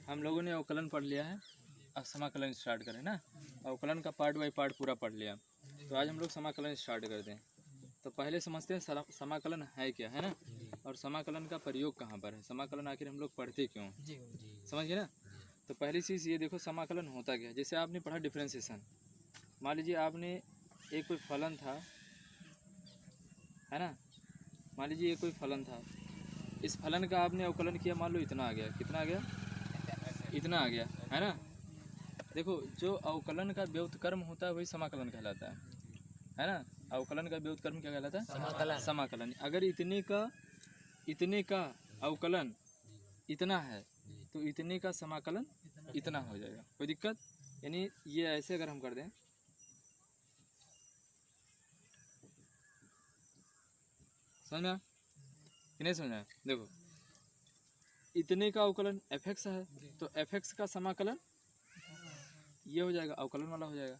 हम लोगों ने अवकलन पढ़ लिया है, अब समाकलन स्टार्ट करें ना। अवकलन का पार्ट बाय पार्ट पूरा पढ़ लिया, तो आज हम लोग समाकलन स्टार्ट करते हैं। तो पहले समझते हैं समाकलन है क्या, है ना, और समाकलन का प्रयोग कहाँ पर है, समाकलन आखिर हम लोग पढ़ते क्यों, समझ गए ना। तो पहली चीज़ ये देखो समाकलन होता क्या है। जैसे आपने पढ़ा डिफ्रेंसिएशन, मान लीजिए आपने एक कोई फलन था, है ना, मान लीजिए ये कोई फलन था, इस फलन का आपने अवकलन किया, मान लो इतना आ गया, कितना आ गया, इतना आ गया, है ना। देखो जो अवकलन का व्युत्क्रम होता है वही समाकलन कहलाता है ना। अवकलन का व्युत्क्रम क्या कहलाता है, समाकलन। समाकलन अगर इतने का अवकलन इतना है तो इतने का समाकलन इतना हो जाएगा, कोई दिक्कत। यानी ये ऐसे अगर हम कर दें, समझ में कि नहीं समझ में। देखो इतने का अवकलन fx है, तो fx का समाकलन ये हो जाएगा, अवकलन वाला हो जाएगा,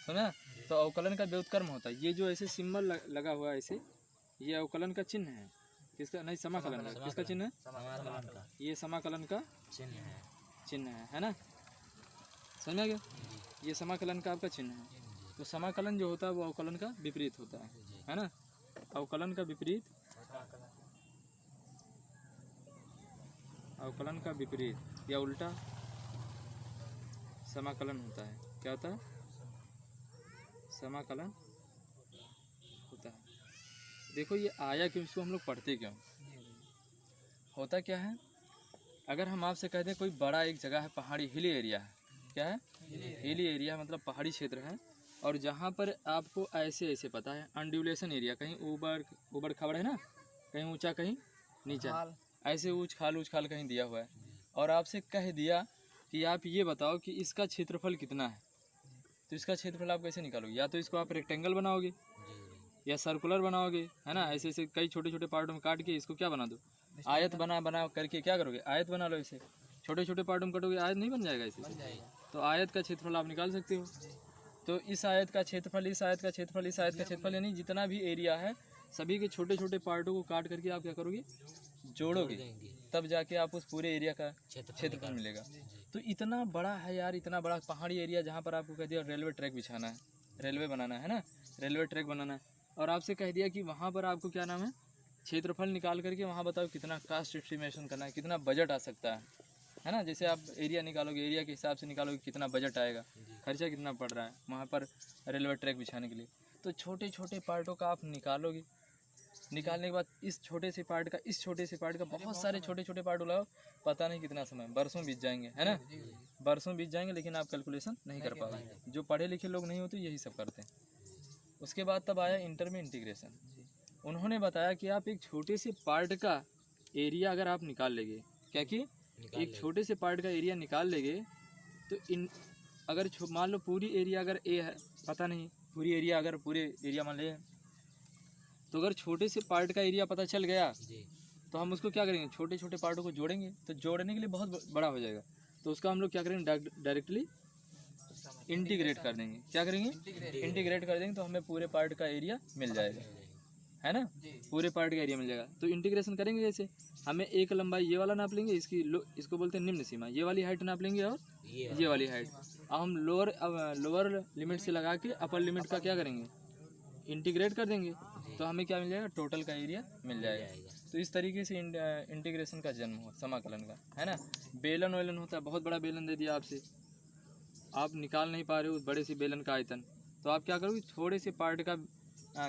समझा। तो अवकलन का व्युत्क्रम होता है, ये जो ऐसे सिंबल लगा हुआ है ऐसे, ये अवकलन का चिन्ह है, किसका, नहीं समाकलन है, किसका चिन्ह है, ये समाकलन का चिन्ह है ना, समझ में गया। ये समाकलन का आपका चिन्ह है। तो समाकलन जो होता है वो अवकलन का विपरीत होता है ना। अवकलन का विपरीत, अवकलन का विपरीत या उल्टा समाकलन होता है। क्या होता है, समाकलन होता है। देखो ये आया क्यों, इसको हम लोग पढ़ते क्यों, होता क्या है। अगर हम आपसे कह दें कोई बड़ा एक जगह है, पहाड़ी हिली एरिया है, क्या है, हिली एरिया मतलब पहाड़ी क्षेत्र है, और जहाँ पर आपको ऐसे ऐसे पता है अनड्यूलेशन एरिया, कहीं ऊबड़ खाबड़ है ना, कहीं ऊंचा कहीं नीचा, ऐसे ऊंच खाल कहीं दिया हुआ है, और आपसे कह दिया कि आप ये बताओ कि इसका क्षेत्रफल कितना है। तो इसका क्षेत्रफल आप कैसे निकालोगे, या तो इसको आप रेक्टेंगल बनाओगे या सर्कुलर बनाओगे, है ना, ऐसे ऐसे कई छोटे छोटे पार्टों में काट के इसको क्या बना दो, आयत बना करके क्या करोगे, आयत बना लो। इसे छोटे छोटे पार्टों में कटोगे, आयत नहीं बन जाएगा इसे, तो आयत का क्षेत्रफल आप निकाल सकते हो। तो इस आयत का क्षेत्रफल, इस आयत का क्षेत्रफल, इस आयत का क्षेत्रफल, यानी जितना भी एरिया है सभी के छोटे छोटे पार्टों को काट करके आप क्या करोगे, जोड़ोगे, तब जाके आप उस पूरे एरिया का क्षेत्रफल मिलेगा। तो इतना बड़ा है यार, इतना बड़ा पहाड़ी एरिया, जहाँ पर आपको कह दिया रेलवे ट्रैक बिछाना है, रेलवे बनाना है ना, रेलवे ट्रैक बनाना है, और आपसे कह दिया कि वहाँ पर आपको क्या नाम है, क्षेत्रफल निकाल करके वहाँ बताओ कितना कास्ट एस्टिमेशन करना है, कितना बजट आ सकता है ना। जैसे आप एरिया निकालोगे, एरिया के हिसाब से निकालोगे कितना बजट आएगा, खर्चा कितना पड़ रहा है वहाँ पर रेलवे ट्रैक बिछाने के लिए। तो छोटे छोटे पार्टों का आप निकालोगे, निकालने के बाद इस छोटे से पार्ट का, इस छोटे से पार्ट का बहुत सारे छोटे छोटे पार्ट उलाओ, पता नहीं कितना समय, बरसों बीत जाएंगे, है ना, बरसों बीत जाएंगे, लेकिन आप कैलकुलेशन नहीं कर पाओगे। जो पढ़े लिखे लोग नहीं होते यही सब करते हैं। उसके बाद तब आया इंटर में इंटीग्रेशन। उन्होंने बताया कि आप एक छोटे से पार्ट का एरिया अगर आप निकाल लेंगे, क्या कि एक छोटे से पार्ट का एरिया निकाल लेंगे, तो अगर मान लो पूरी एरिया अगर ए है, पता नहीं पूरी एरिया, अगर पूरे एरिया मान ले, तो अगर छोटे से पार्ट का एरिया पता चल गया तो हम उसको क्या करेंगे, छोटे छोटे पार्टों को जोड़ेंगे, तो जोड़ने के लिए बहुत बड़ा हो जाएगा, तो उसका हम लोग क्या करेंगे, डायरेक्टली इंटीग्रेट कर देंगे। क्या करेंगे, इंटीग्रेट कर देंगे, तो हमें पूरे पार्ट का एरिया मिल जाएगा, है ना, पूरे पार्ट का एरिया मिल जाएगा। तो इंटीग्रेशन करेंगे जैसे, हमें एक लंबाई ये वाला नाप लेंगे, इसको बोलते हैं निम्न सीमा, ये वाली हाइट नाप लेंगे और ये वाली हाइट, अब हम लोअर लिमिट से लगा के अपर लिमिट का क्या करेंगे, इंटीग्रेट कर देंगे, तो हमें क्या मिल जाएगा, टोटल का एरिया मिल जाएगा। तो इस तरीके से इंटीग्रेशन का जन्म हुआ समाकलन का, है ना। बेलन वेलन होता है, बहुत बड़ा बेलन दे दिया आपसे, आप निकाल नहीं पा रहे हो उस बड़े से बेलन का आयतन, तो आप क्या करोगे, थोड़े से पार्ट का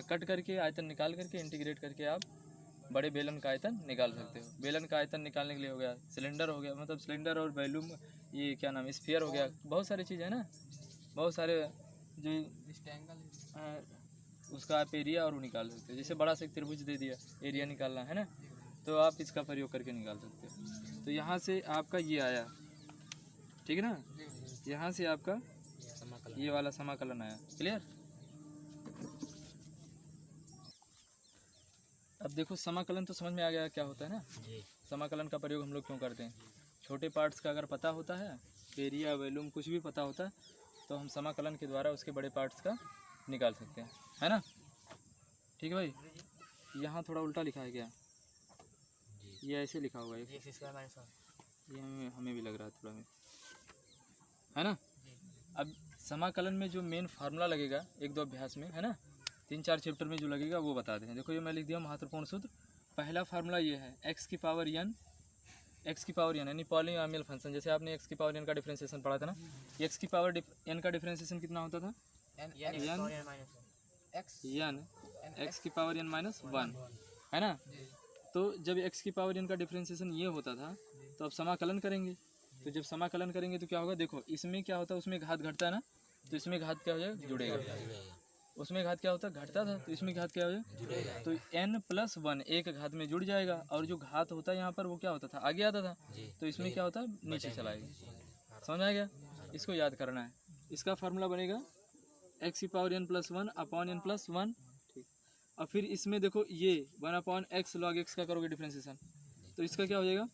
कट करके आयतन निकाल करके इंटीग्रेट करके आप बड़े बेलन का आयतन निकाल सकते हो। बेलन का आयतन निकालने के लिए हो गया सिलेंडर, हो गया मतलब सिलेंडर, और वैल्यूम ये क्या नाम, स्फीयर हो गया, बहुत सारी चीज़ है ना, बहुत सारे जो उसका आप एरिया और वो निकाल सकते हो। जैसे बड़ा सा एक त्रिभुज दे दिया, एरिया निकालना है ना, तो आप इसका प्रयोग करके निकाल सकते हो। तो यहाँ से आपका ये आया, ठीक है ना, यहाँ से आपका ये वाला समाकलन आया, क्लियर। अब देखो समाकलन तो समझ में आ गया क्या होता है ना। समाकलन का प्रयोग हम लोग क्यों करते हैं, छोटे पार्ट्स का अगर पता होता है, एरिया वैल्यूम कुछ भी पता होता है, तो हम समाकलन के द्वारा उसके बड़े पार्ट्स का निकाल सकते हैं, है ना। ठीक है भाई, यहाँ थोड़ा उल्टा लिखा है क्या, ये ऐसे लिखा हुआ है, ये हमें भी लग रहा है थोड़ा में, है ना। अब समाकलन में जो मेन फार्मूला लगेगा एक दो अभ्यास में, है ना, 3-4 चैप्टर में जो लगेगा वो बता दें। देखो ये मैं लिख दिया महत्वपूर्ण सूत्र। पहला फार्मूला ये है x की पावर n यानी पॉलीनॉमियल फंक्शन। जैसे आपने x की पावर n का डिफरेंशिएशन पढ़ा था ना, x की पावर n का डिफरेंशिएशन कितना होता था, x की पावर n माइनस 1, है ना। तो जब x की पावर n का डिफरेंशिएशन ये होता था तो अब समाकलन करेंगे। तो जब समाकलन करेंगे तो क्या होगा, देखो इसमें क्या होता है, उसमें घात घटता है ना, तो इसमें घात क्या हो जाएगा, जुड़ेगा। उसमें घात क्या होता है, घटता था, तो इसमें घात क्या हो जाएगा, तो n+1 एक घात में जुड़ जाएगा। और जो घात होता है यहाँ पर वो क्या होता था, आगे आता था, तो इसमें क्या होता है, नीचे चलाएगा। समझ आ गया, इसको याद करना है। इसका फार्मूला बनेगा x की पावर n+1 अपॉन n+1, ठीक। और फिर इसमें देखो ये 1/x log x का करोगे डिफरेंशिएशन, तो इसका क्या हो जाएगा,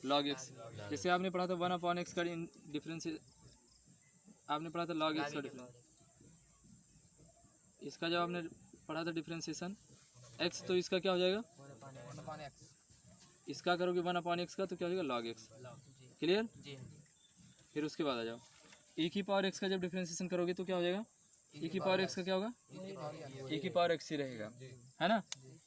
log x। जैसे आपने पढ़ा था 1/x का डिफरेंस, आपने पढ़ा था log x का डिफरेंस, इसका जब आपने पढ़ा था डिफरेंशिएशन x, तो इसका क्या हो जाएगा, इसका करोगे 1/x का तो क्या हो जाएगा, log x। क्लियर। फिर उसके बाद आ जाओ e की पावर x का जब डिफरेंशिएशन करोगे तो क्या हो जाएगा, e की पावर x का क्या होगा, e की पावर x ही रहेगा, है ना।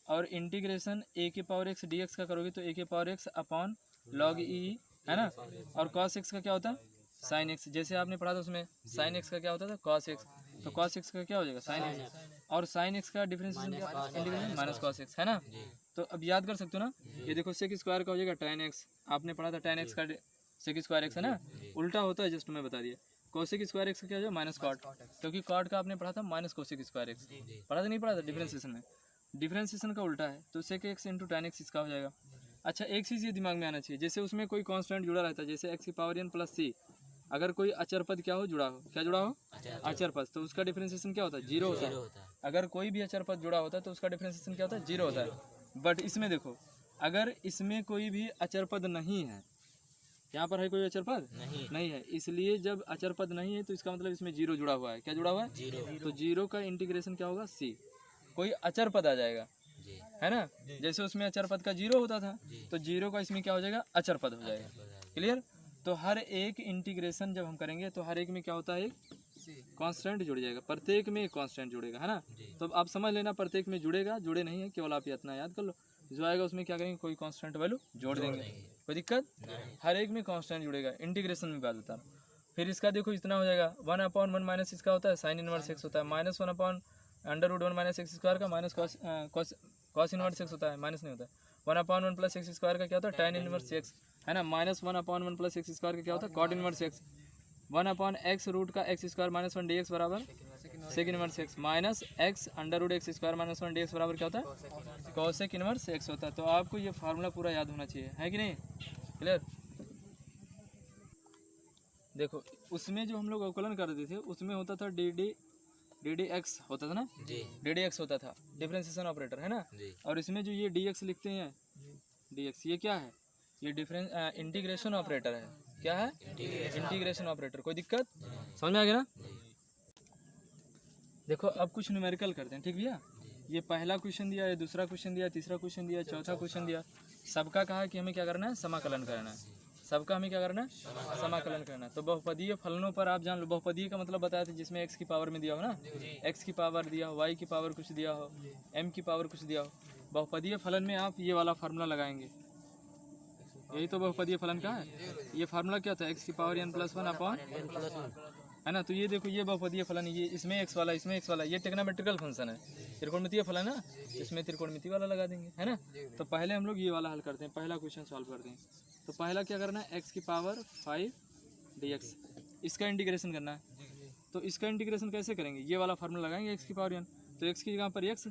और इंटीग्रेशन a की पावर x dx का करोगे तो a की power x upon log e, है ना। और cos x का क्या होता है, sin x। जैसे आपने पढ़ा था उसमें sin x का क्या होता था, cos x, तो cos x का क्या हो जाएगा, sin x। और sin x का डिफरेंशिएशन क्या, माइनस cos x, है ना। तो अब याद कर सकते हो ना, ये देखो sec स्क्वायर का हो जाएगा tan x, आपने पढ़ा था tan x का sec स्क्वायर x, है ना। उल्टा होता है, जस्ट मैं बता दिया। cosec स्क्वायर x का क्या हो जाएगा, माइनस cot, क्योंकि cot का आपने पढ़ा था माइनस cosec स्क्वायर x, पढ़ा था नहीं पढ़ा था डिफरेंशिएशन में। डिफरेंशिएशन का उल्टा है, तो sec x into tan x इसका हो जाएगा। अच्छा एक चीज़ ये दिमाग में आना चाहिए, जैसे उसमें कोई कांस्टेंट जुड़ा रहता है, जैसे x की पावर n प्लस c, अगर कोई अचर पद क्या हो, जुड़ा हो, क्या जुड़ा हो, अचर पद, तो उसका डिफरेंशिएशन क्या होता है, जीरो होता है। अगर कोई भी अचर पद जुड़ा होता है तो उसका डिफरेंशिएशन क्या होता है, जीरो होता है। बट इसमें देखो, अगर इसमें कोई भी अचर पद नहीं है, यहाँ पर है कोई अचर पद नहीं है, इसलिए जब अचर पद नहीं है तो इसका मतलब इसमें जीरो जुड़ा हुआ है। क्या जुड़ा हुआ है, जीरो। तो जीरो का इंटीग्रेशन क्या होगा, c, कोई अचर पद आ जाएगा, है ना। जैसे उसमें अचर पद का जीरो होता था, तो जीरो का इसमें क्या हो जाएगा, अचर पद हो जाएगा। क्लियर। तो हर एक इंटीग्रेशन जब हम करेंगे तो हर एक में क्या होता है, एक कांस्टेंट जुड़ जाएगा, प्रत्येक में एक कांस्टेंट जुड़ेगा, है ना। तो आप समझ लेना, प्रत्येक में जुड़ेगा, जुड़े नहीं है, केवल आप इतना याद कर लो, जो आएगा उसमें क्या करेंगे, कोई कांस्टेंट वैल्यू जोड़ देंगे, कोई दिक्कत, हर एक में कांस्टेंट जुड़ेगा। इंटीग्रेशन में बात बता रहा हूँ। फिर इसका देखो इतना हो जाएगा, 1/1 माइनस इसका होता है साइन इनवर्स x होता है, माइनस 1/√1 माइनस एक्स स्क्वायर का माइनस कॉस इनवर्स x होता है, माइनस नहीं होता है। 1/1 प्लस एक्स स्क्वायर का क्या होता है, tan इनवर्स x, है ना। माइनस 1/1 प्लस एक्स स्क्वायर का क्या होता है, cot inverse x। 1/x root का एक्स स्क्वायर माइनस 1 dx बराबर sec inverse x, minus x under root x square minus 1 dx बराबर क्या होता है, कॉसेक इनवर्स x होता है। तो आपको ये फार्मूला पूरा याद होना चाहिए, है कि नहीं। क्लियर। देखो उसमें जो हम लोग अवकलन करते थे उसमें होता था डी डी एक्स होता था ना, डी डी एक्स होता था, डिफरेंशिएशन ऑपरेटर, है ना। और इसमें जो ये डी एक्स लिखते हैं, डी एक्स ये क्या है, ये इंटीग्रेशन ऑपरेटर है। क्या है, इंटीग्रेशन ऑपरेटर। कोई दिक्कत, समझ में आ गया ना। देखो अब कुछ न्यूमेरिकल करते हैं, ठीक भैया। ये पहला क्वेश्चन दिया, ये दूसरा क्वेश्चन दिया, तीसरा क्वेश्चन दिया, चौथा क्वेश्चन दिया। सबका कहा कि हमें क्या करना है, समाकलन करना है। सबका हमें क्या करना है, समाकलन करना है। तो बहुपदीय फलनों पर आप जान लो, बहुपदीय का मतलब बताया था जिसमें एक्स की पावर में दिया हो ना, एक्स की पावर दिया हो, वाई की पावर कुछ दिया हो, एम की पावर कुछ दिया हो। बहुपदीय फलन में आप ये वाला फार्मूला लगाएंगे, यही तो बहुपदीय फलन का है। ये फार्मूला क्या था, एक्स की पावर n+1 अपॉन, है ना। तो ये देखो ये बहुपदीय फलन, ये इसमें एक्स वाला, इसमें एक्स वाला, ये ट्रिग्नोमेट्रिकल फंक्शन है, त्रिकोणमितीय फलन है ना, इसमें त्रिकोणमिति वाला लगा देंगे, है ना। तो पहले हम लोग ये वाला हल करते हैं, पहला क्वेश्चन सॉल्व करते हैं। तो पहला क्या करना है, एक्स की पावर 5 dx, इसका इंटीग्रेशन करना है। तो इसका इंटीग्रेशन कैसे करेंगे, ये वाला फार्मूला लगाएंगे, एक्स की पावर n, तो एक्स की जगह पर एक्स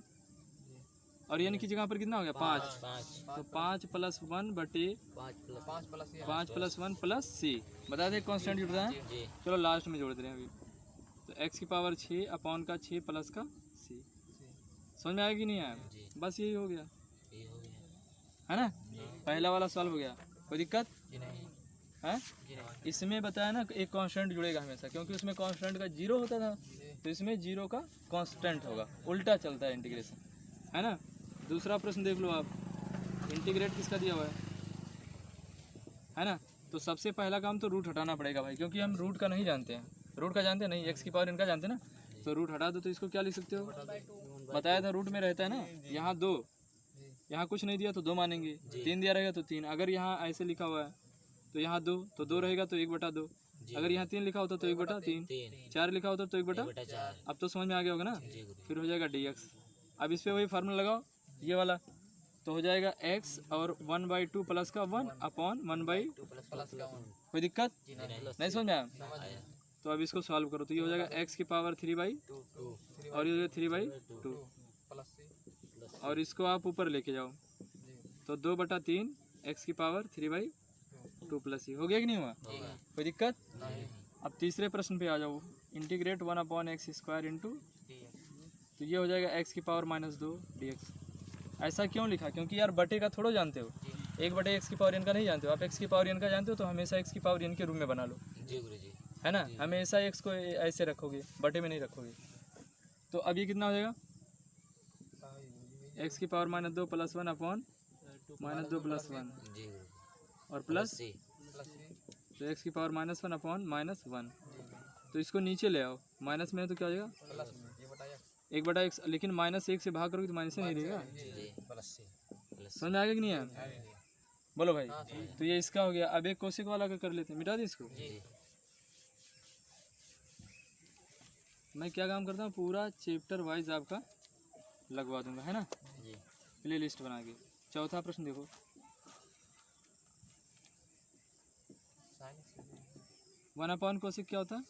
और n की जगह पर कितना हो गया, 5। तो 5 + 1 बटे 5 + 1 प्लस c, बता दें कांस्टेंट जुड़ रहा है। चलो लास्ट में जोड़ दे रहे हैं अभी। तो x की पावर 6 अपॉन का 6 प्लस का c, समझ में आया कि नहीं आया, बस यही हो गया, है ना। पहला वाला सॉल्व हो गया, कोई दिक्कत है। इसमें बताया ना एक कांस्टेंट जुड़ेगा हमेशा, क्योंकि उसमें कांस्टेंट का जीरो होता था, तो इसमें जीरो का कांस्टेंट होगा, उल्टा चलता है इंटीग्रेशन, है ना। दूसरा प्रश्न देख लो आप, इंटीग्रेट किसका दिया हुआ है ना। तो सबसे पहला काम तो रूट हटाना पड़ेगा भाई, क्योंकि हम रूट का नहीं जानते हैं। रूट का जानते नहीं, एक्स की पावर इनका जानते ना, तो रूट हटा दो तो इसको क्या लिख सकते हो, बताया था रूट में रहता है ना, यहाँ 2, यहाँ कुछ नहीं दिया तो 2 मानेंगे, 3 दिया रहेगा तो 3, अगर यहाँ ऐसे लिखा हुआ है तो यहाँ 2, तो 2 रहेगा तो 1/2, अगर यहाँ 3 लिखा होता तो 1/3, 4 लिखा होता तो 1/4। अब तो समझ में आ गया होगा ना। फिर हो जाएगा dx। अब इस पर वही फार्मूला लगाओ ये वाला, तो हो जाएगा x और 1/2 प्लस का 1/1/2। कोई दिक्कत नहीं, समझ में आया? तो अब इसको सॉल्व करो तो ये हो जाएगा x की पावर 3/2 और ये हो जाएगा 3/2, और इसको आप ऊपर लेके जाओ तो 2/3 x की पावर 3/2 प्लस ही हो गया कि नहीं हुआ? कोई दिक्कत? अब तीसरे प्रश्न पे आ जाओ, इंटीग्रेट 1/x² इंटू, तो ये हो जाएगा x की पावर -2 dx। ऐसा क्यों लिखा? क्योंकि यार बटे का थोड़ा जानते हो, 1/x की पावर n का नहीं जानते हो। आप x की पावर n का जानते हो तो हमेशा x की पावर n के रूप में बना लो, जी गुरुजी। है ना, हमेशा x को ऐसे रखोगे, बटे में नहीं रखोगे। तो अब ये कितना हो जाएगा, x की पावर -2 प्लस 1/-2 प्लस 1 जी गुरुजी। और प्लस, सी तो x की पावर -1/-1, तो इसको नीचे ले आओ, माइनस में है तो क्या हो जाएगा 1/x, लेकिन -1 से भाग करोगे तो माइनस नहीं रहेगा। समझ में आ गया कि नहीं है? बोलो भाई। तो ये इसका हो गया। अब एक कोशिक वाला का कर लेते हैं, मिटा दे इसको। मैं क्या काम करता हूँ, पूरा चैप्टर वाइज आपका लगवा दूंगा, है ना, प्ले लिस्ट बना के। चौथा प्रश्न देखो, वन अपॉन कोशिक क्या होता है?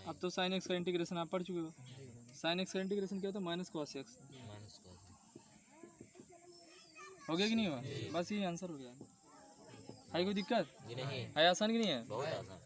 अब तो साइन एक्स का इंटीग्रेशन आप पढ़ चुके हो। साइन एक्स का इंटीग्रेशन क्या होता है? Minus cos x. हो गया कि नहीं हुआ? बस ये आंसर हो गया। है कोई दिक्कत? जी नहीं, है आसान कि नहीं है? बहुत आसान।